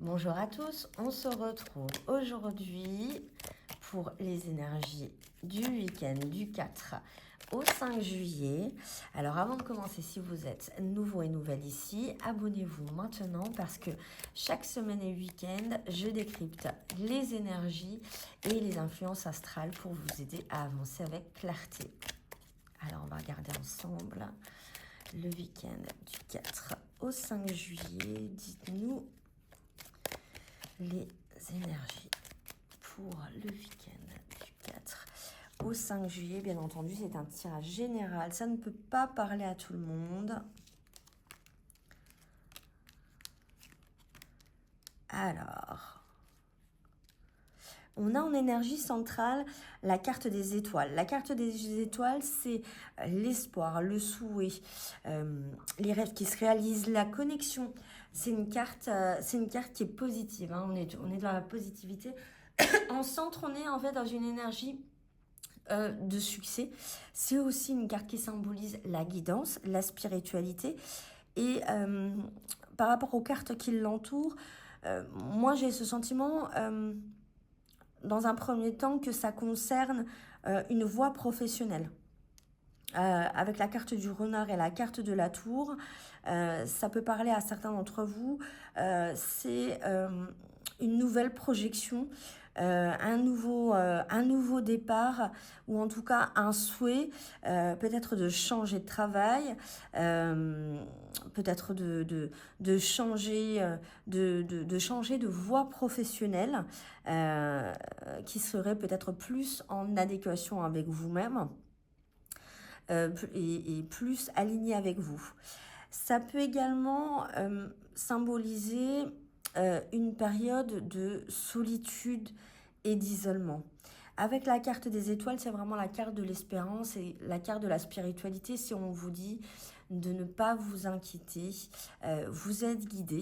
Bonjour à tous, on se retrouve aujourd'hui pour les énergies du week-end du 4 au 5 juillet. Alors avant de commencer, si vous êtes nouveau et nouvelle ici, abonnez-vous maintenant parce que chaque semaine et week-end, je décrypte les énergies et les influences astrales pour vous aider à avancer avec clarté. Alors on va regarder ensemble le week-end du 4 au 5 juillet. Dites-nous les énergies pour le week-end du 4 au 5 juillet. Bien entendu, c'est un tirage général. Ça ne peut pas parler à tout le monde. Alors, on a en énergie centrale la carte des étoiles. La carte des étoiles, c'est l'espoir, le souhait, les rêves qui se réalisent, la connexion. C'est une carte qui est positive. Hein. On est dans la positivité. En centre, on est en fait dans une énergie de succès. C'est aussi une carte qui symbolise la guidance, la spiritualité. Et par rapport aux cartes qui l'entourent, moi j'ai ce sentiment, dans un premier temps, que ça concerne une voie professionnelle. Avec la carte du renard et la carte de la tour, ça peut parler à certains d'entre vous. C'est une nouvelle projection, un nouveau départ, ou en tout cas un souhait, peut-être de changer de travail, peut-être de changer, de changer de voie professionnelle, qui serait peut-être plus en adéquation avec vous-même. Et plus aligné avec vous. Ça peut également symboliser une période de solitude et d'isolement. Avec la carte des étoiles, c'est vraiment la carte de l'espérance et la carte de la spiritualité. Si on vous dit de ne pas vous inquiéter, vous êtes guidé.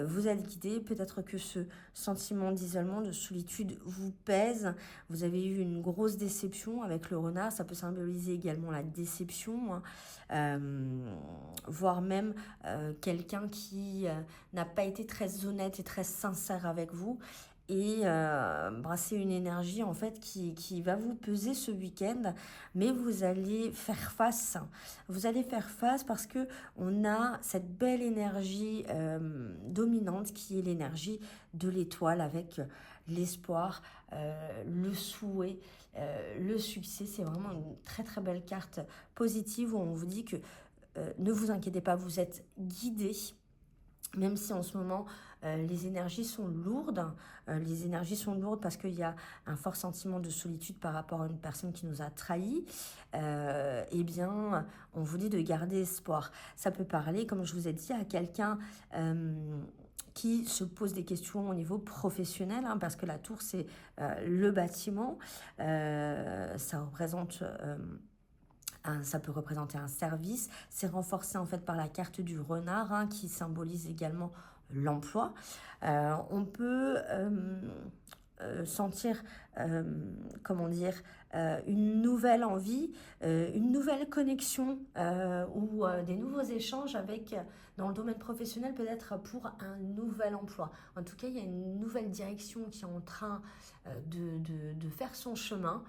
Vous êtes guidé, peut-être que ce sentiment d'isolement, de solitude vous pèse. Vous avez eu une grosse déception avec le renard, ça peut symboliser également la déception, hein. Voire même quelqu'un qui n'a pas été très honnête et très sincère avec vous. Et brasser une énergie en fait qui va vous peser ce week-end, mais vous allez faire face. Vous allez faire face parce que on a cette belle énergie dominante qui est l'énergie de l'étoile avec l'espoir, le souhait, le succès. C'est vraiment une très très belle carte positive où on vous dit que ne vous inquiétez pas, vous êtes guidés. Même si en ce moment, les énergies sont lourdes. Les énergies sont lourdes parce qu'il y a un fort sentiment de solitude par rapport à une personne qui nous a trahis. Eh bien, on vous dit de garder espoir. Ça peut parler, comme je vous ai dit, à quelqu'un qui se pose des questions au niveau professionnel, hein, parce que la tour, c'est le bâtiment. Ça représente... ça peut représenter un service. C'est renforcé en fait par la carte du renard, hein, qui symbolise également l'emploi. On peut sentir, comment dire, une nouvelle envie, une nouvelle connexion, ou des nouveaux échanges avec, dans le domaine professionnel, peut-être pour un nouvel emploi. En tout cas, il y a une nouvelle direction qui est en train de faire son chemin.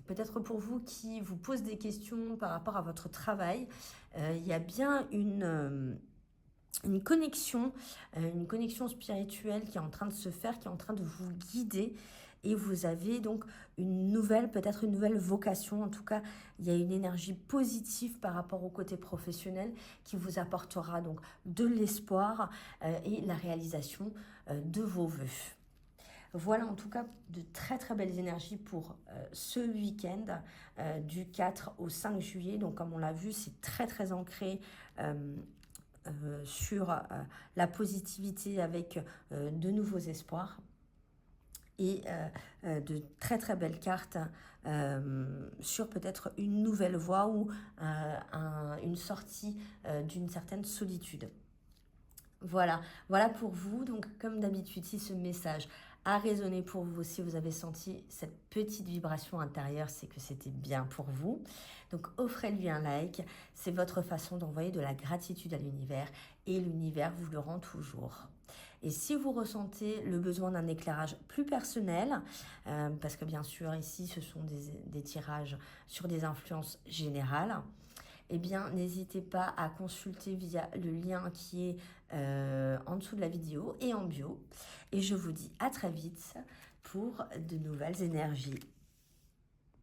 Peut-être pour vous qui vous posez des questions par rapport à votre travail, il y a bien une connexion spirituelle qui est en train de se faire, qui est en train de vous guider. Et vous avez donc peut-être une nouvelle vocation. En tout cas, il y a une énergie positive par rapport au côté professionnel qui vous apportera donc de l'espoir et la réalisation de vos vœux. Voilà en tout cas de très très belles énergies pour ce week-end du 4 au 5 juillet. Donc comme on l'a vu, c'est très très ancré sur la positivité avec de nouveaux espoirs. Et de très très belles cartes sur peut-être une nouvelle voie ou une sortie d'une certaine solitude. Voilà pour vous. Donc, comme d'habitude, si ce message a résonné pour vous, si vous avez senti cette petite vibration intérieure, c'est que c'était bien pour vous. Donc, offrez-lui un like. C'est votre façon d'envoyer de la gratitude à l'univers et l'univers vous le rend toujours. Et si vous ressentez le besoin d'un éclairage plus personnel, parce que bien sûr ici ce sont des tirages sur des influences générales, eh bien n'hésitez pas à consulter via le lien qui est en dessous de la vidéo et en bio. Et je vous dis à très vite pour de nouvelles énergies.